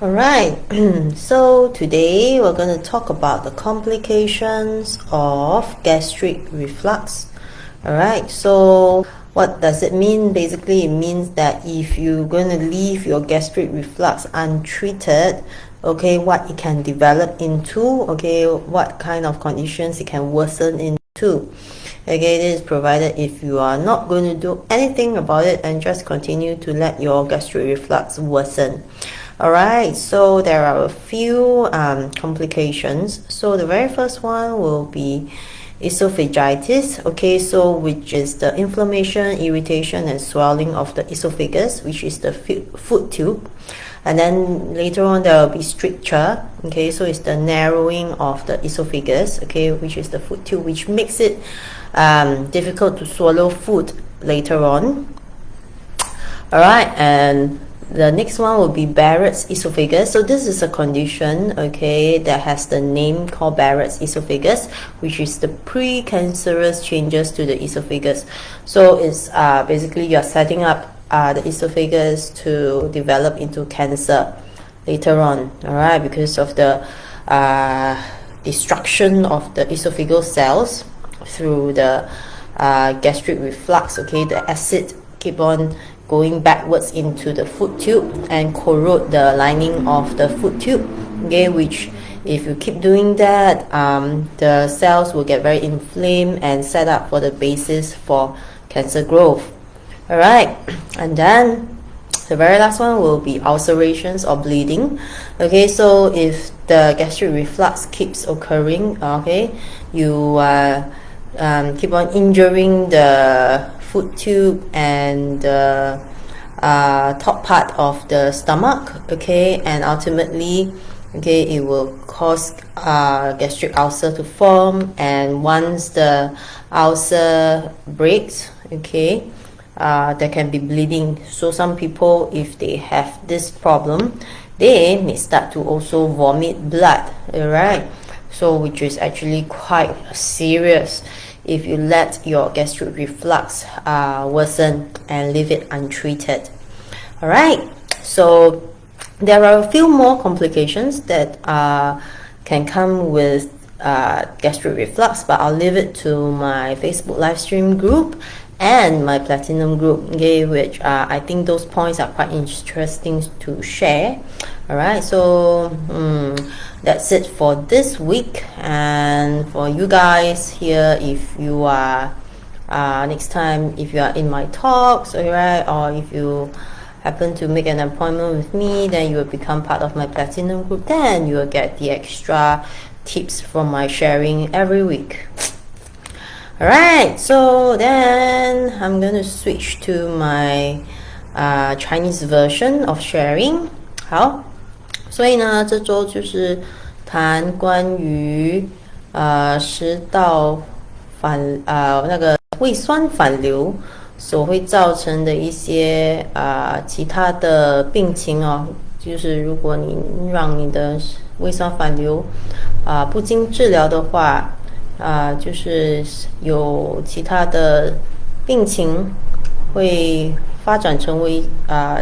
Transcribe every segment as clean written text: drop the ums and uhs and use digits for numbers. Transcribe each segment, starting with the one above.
Alright, so today we're going to talk about the complications of gastric reflux. Alright, so what does it mean? Basically, it means that if you're going to leave your gastric reflux untreated, okay, what it can develop into, okay, what kind of conditions it can worsen into. Okay, this is provided if you are not going to do anything about it and just continue to let your gastric reflux worsen. Alright, so there are a few complications. So the very first one will be esophagitis, okay, so which is the inflammation, irritation and swelling of the esophagus, which is the food tube. And then later on there will be stricture, okay, so it's the narrowing of the esophagus, okay, which is the food tube, which makes it difficult to swallow food later on. Alright, and the next one will be Barrett's esophagus. So this is a condition, okay, that has the name called Barrett's esophagus, which is the precancerous changes to the esophagus. So it's basically you're setting up the esophagus to develop into cancer later on, alright, because of the destruction of the esophageal cells through the gastric reflux, okay, the acid keep on going backwards into the food tube and corrode the lining of the food tube, okay, which if you keep doing that, the cells will get very inflamed and set up for the basis for cancer growth. Alright, and then the very last one will be ulcerations or bleeding. Okay, so if the gastric reflux keeps occurring, okay, you keep on injuring the food tube and the top part of the stomach, okay, and ultimately, okay, it will cause gastric ulcer to form, and once the ulcer breaks, okay, there can be bleeding. So some people, if they have this problem, they may start to also vomit blood, alright, so which is actually quite serious if you let your gastric reflux worsen and leave it untreated. Alright, so there are a few more complications that can come with gastric reflux, but I'll leave it to my Facebook live stream group and my platinum group, okay, which I think those points are quite interesting to share. Alright, so that's it for this week, and for you guys here, if you are next time, if you are in my talks, alright, or if you happen to make an appointment with me, then you will become part of my platinum group, then you will get the extra tips from my sharing every week. Alright, so then I'm going to switch to my Chinese version of sharing. 好，所以呢，这周就是谈关于食道那个胃酸反流所会造成的一些其他的病情哦，就是如果你让你的胃酸反流不经治疗的话，就是有其他的病情会发展成为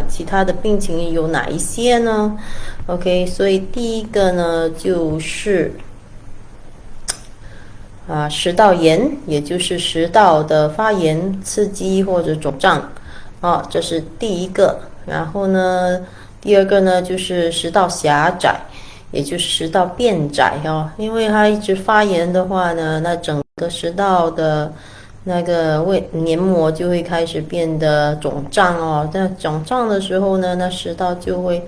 其他的病情有哪一些呢 ？OK， 所以第一个呢就是食道炎，也就是食道的发炎、刺激或者肿胀，这是第一个。然后呢，第二个呢就是食道狭窄，也就是食道变窄因为它一直发炎的话呢，那整个食道的那个黏膜就会开始变得肿胀那肿胀的时候呢，那食道就会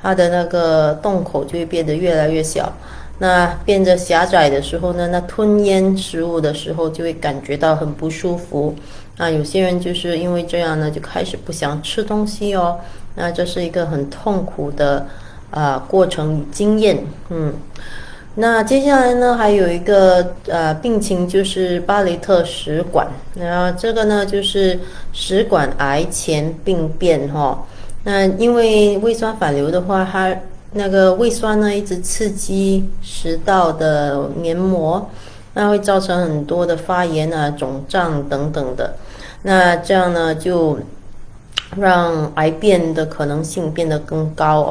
它的那个洞口就会变得越来越小。那变得狭窄的时候呢，那吞咽食物的时候就会感觉到很不舒服。那有些人就是因为这样呢，就开始不想吃东西那这是一个很痛苦的过程与经验。那接下来呢，还有一个病情就是巴雷特食管，然后这个呢就是食管癌前病变那因为胃酸反流的话，它那个胃酸呢一直刺激食道的黏膜，那会造成很多的发炎肿胀等等的。那这样呢就让癌变的可能性变得更高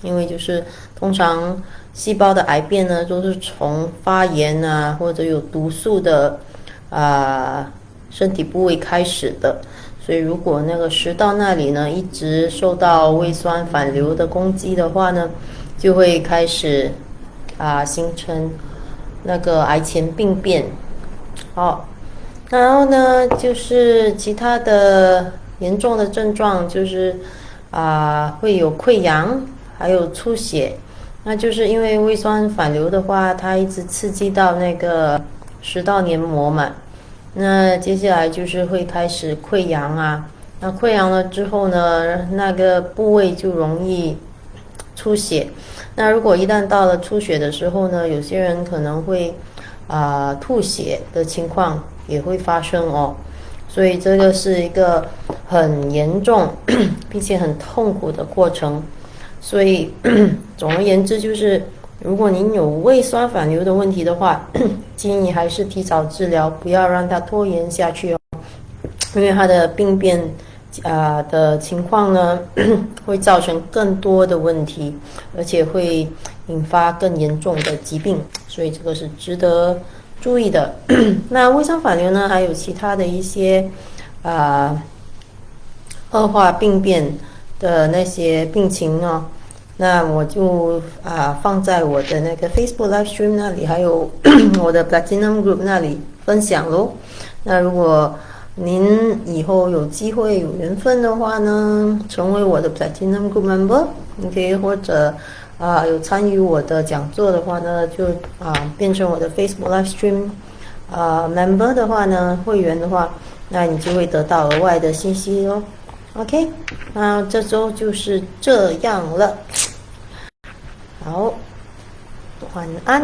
因为就是通常细胞的癌变呢，都是从发炎啊或者有毒素的身体部位开始的，所以如果那个食道那里呢一直受到胃酸反流的攻击的话呢，就会开始形成那个癌前病变。好，然后呢就是其他的严重的症状就是会有溃疡，还有出血。那就是因为胃酸反流的话，它一直刺激到那个食道黏膜嘛，那接下来就是会开始溃疡啊。那溃疡了之后呢，那个部位就容易出血。那如果一旦到了出血的时候呢，有些人可能会吐血的情况也会发生哦。所以这个是一个很严重并且很痛苦的过程。所以总而言之就是，如果您有胃酸反流的问题的话，建议还是提早治疗，不要让它拖延下去哦。因为它的病变的情况呢，会造成更多的问题，而且会引发更严重的疾病，所以这个是值得注意的。那胃酸反流呢，还有其他的一些恶化病变的那些病情哦，那我就放在我的那个 Facebook Live Stream 那里，还有我的 Platinum Group 那里分享咯。那如果您以后有机会有缘分的话呢，成为我的 Platinum Group Member， 你可以或者有参与我的讲座的话呢，就变成我的 Facebook Live Stream Member 的话呢，会员的话，那你就会得到额外的信息哦。OK， 那这周就是这样了。好，晚安。